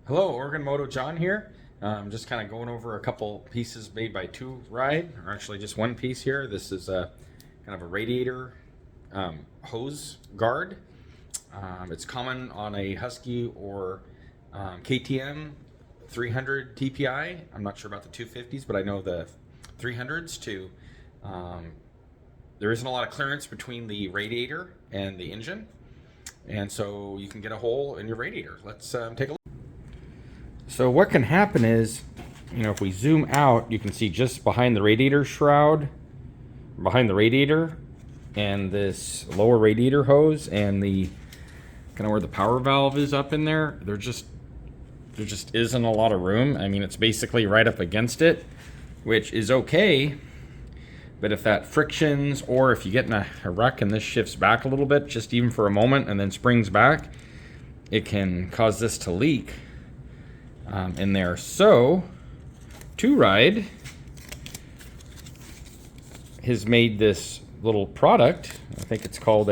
Hello, Oregon Moto John here. Just kind of going over a couple pieces made by Two Ride, or actually just one piece here. This is a kind of a radiator hose guard. It's common on a Husky or KTM 300 TPI. I'm not sure about the 250s, but I know the 300s too. There isn't a lot of clearance between the radiator and the engine, and so you can get a hole in your radiator. Let's take a look. So what can happen is, if we zoom out, you can see just behind the radiator shroud, behind the radiator, and this lower radiator hose, and the kind of where the power valve is up in there, there just isn't a lot of room. I mean, it's basically right up against it, which is okay. But if that frictions, or if you get in a wreck and this shifts back a little bit, just even for a moment, and then springs back, it can cause this to leak in there. So Two Ride has made this little product. I think it's called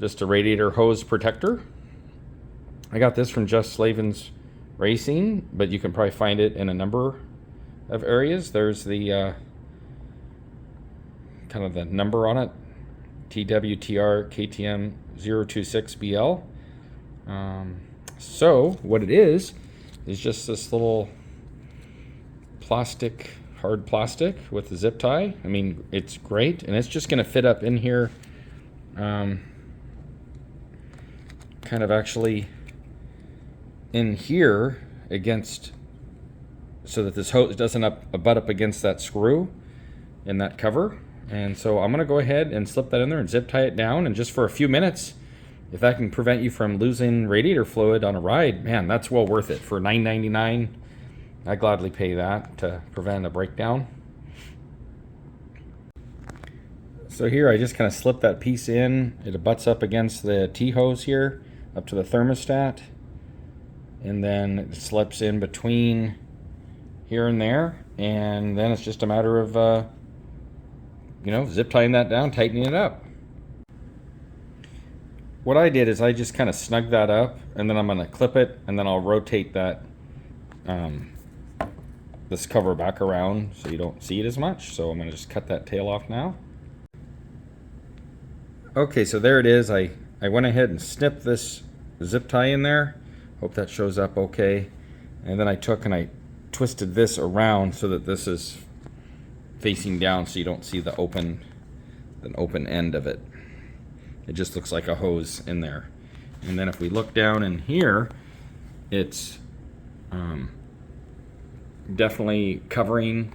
just a radiator hose protector. I got this from Just Slavin's Racing, but you can probably find it in a number of areas. There's the kind of the number on it, TWTR KTM 026BL. So what it is just this little plastic, hard plastic with a zip tie. I mean, it's great, and it's just going to fit up in here, kind of actually in here against, so that this hose doesn't butt up against that screw in that cover. And so I'm going to go ahead and slip that in there and zip tie it down, and just for a few minutes, if that can prevent you from losing radiator fluid on a ride, man, that's well worth it. For $9.99, I gladly pay that to prevent a breakdown. So here I just kind of slip that piece in. It butts up against the T-hose here, up to the thermostat. And then it slips in between here and there. And then it's just a matter of, zip tying that down, tightening it up. What I did is I just kind of snugged that up, and then I'm going to clip it, and then I'll rotate that this cover back around so you don't see it as much. So I'm going to just cut that tail off now. Okay, so there it is. I went ahead and snipped this zip tie in there. Hope that shows up okay. And then I took and I twisted this around so that this is facing down, so you don't see the open end of it. It just looks like a hose in there. And then if we look down in here, it's definitely covering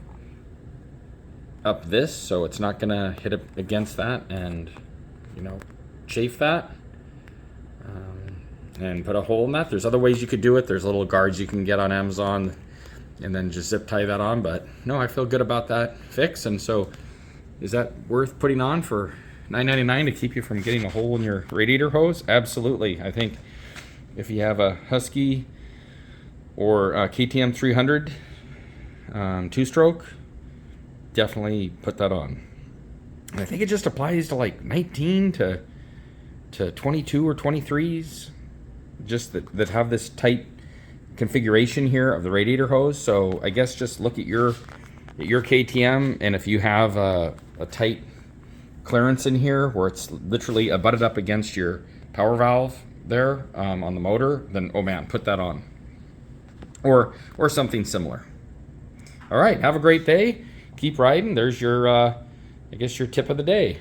up this, so it's not gonna hit up against that and chafe that, and put a hole in that. There's other ways you could do it. There's little guards you can get on Amazon and then just zip tie that on. But no, I feel good about that fix. And so, is that worth putting on for $9.99 to keep you from getting a hole in your radiator hose? Absolutely. I think if you have a Husky or a KTM 300 two-stroke, definitely put that on. And I think it just applies to like 19 to 22 or 23s, just that have this tight configuration here of the radiator hose. So I guess just look at your KTM, and if you have a tight clearance in here where it's literally butted up against your power valve there on the motor, then oh man, put that on, or something similar. All right, have a great day, keep riding. There's your I guess your tip of the day.